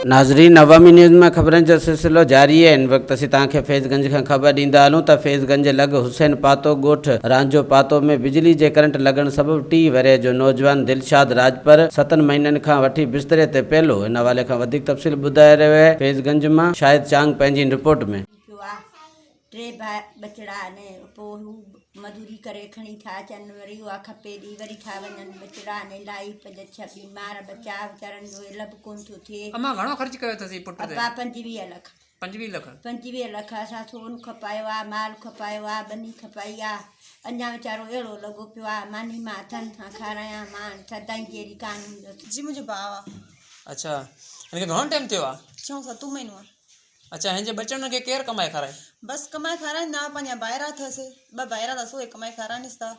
नाज़रीन, अवामी न्यूज़ में खबरन जो सिलसिलो जारी है। इन वक्त असीं तव्हांखे फैज़गंज खां ख़बर ॾींदा हलूं त फैज़गंज लॻ हुसैन पातो ॻोठ रांझो पातो में बिजली जे करंट लॻण सबबि 30 वरे जो नौजवान दिलशाद राजपर 7 महीननि खां वठी बिस्तरे ते पियलो। इन हवाले खां वधीक तफ़सील ॿुधाए रहियो आहे फैज़गंज मां शाहिद चांग पंहिंजी रिपोर्ट में। टे बचड़ा ने पोइ हू मजूरी करे खणी था अचनि, वरी उहा खपे ॾी वरी था वञनि बचड़ा ने लाई 5-6 बीमार बचा वीचारनि जो इलाज कोन थो थिए। अम्मा घणो ख़र्च कयो अथसीं पुट ते? 25 लख। 25 लख असां सोन खपायो आहे, माल खपायो आहे, बनी खपाई आहे। अञा वीचारो अहिड़ो लॻो पियो आहे मानी मां हथनि सां खारायां, मां सदाईं जहिड़ी कान जी मुंहिंजो भाउ आहे। अच्छा, हिनखे घणो टाइम थियो आहे? 6-7 महीनो आहे। अच्छा, हिन जे बचड़नि खे केरु कमाए खाराए? बसि कमाए खाराईंदा, पंहिंजा ॿाहिरां अथसि, 2 ॿाहिरां अथसि, उहे कमाए खाराइनिसि था।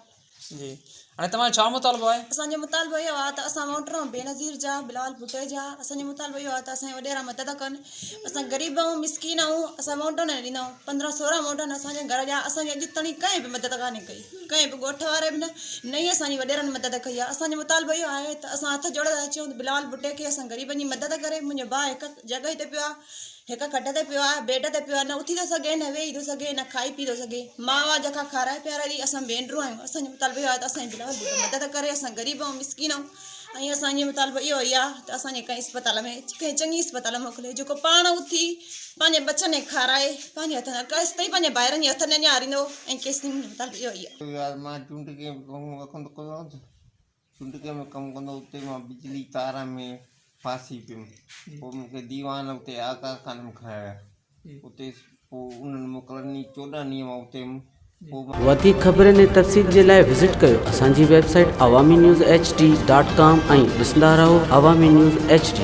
जी, हाणे तव्हांजो छा मुतालबो आहे? असांजो मुतालबो इहो आहे त असां मोटर बेनज़ीर जा बिलाल भुटे जा असांजो मुतालबो इहो आहे त असांजे वॾेरा मदद कनि। असां ग़रीब ऐं मिसकीन ऐं असां मोटर न ॾींदा आहियूं। 15-16 मोटर असांजे घर जा असांजे अॼु ताईं कंहिं बि मदद कान्हे कई, कंहिं बि ॻोठ वारे बि न ई असांजी वॾेरनि मदद कई आहे। असांजो मुतालबो इहो आहे त असां हथ जोड़े अचूं त बिलाल भुटे खे असां ग़रीबनि जी मदद करे। मुंहिंजो भाउ हिकु जॻह ते पियो आहे, हिकु खट ते पियो आहे, बेड ते पियो आहे, न उथी थो सघे, न वेही थो सघे, न खाई पी थो सघे। माउ आहे जेका खाराए पीआरे थी, असां भेनरूं आहियूं। असांजो मुतालबो इहो आहे त असांजे बिलाल भुटे मदद करे। असां ग़रीब ऐं मिसकीन आहियूं ऐं असांजो मुतालबो इहो ई आहे त असांजे कंहिं अस्पताल में कंहिं चङी अस्पताल मोकिले जेको पाण उथी पंहिंजे बचनि खे खाराए पंहिंजे हथ केसि ताईं पंहिंजे ॿाहिरनि जे हथ न ॾियारींदो ऐं केसि ताईं मुंहिंजो मुतालबो इहो ई आहे। मां चूंडके में कमु कंदो, उते मां बिजली तार में फासी पियुमि। पोइ मूंखे दीवान उते आका खान में खणाया, उते पोइ उन्हनि मोकिलनि 14 ॾींहं मां उते वधीक ख़बरनि ऐं तफ़सील जे लाइ विज़िट कयो असांजी वेबसाइट awami news hd.com ऐं ॾिसंदा रहो अवामी न्यूज़ HD।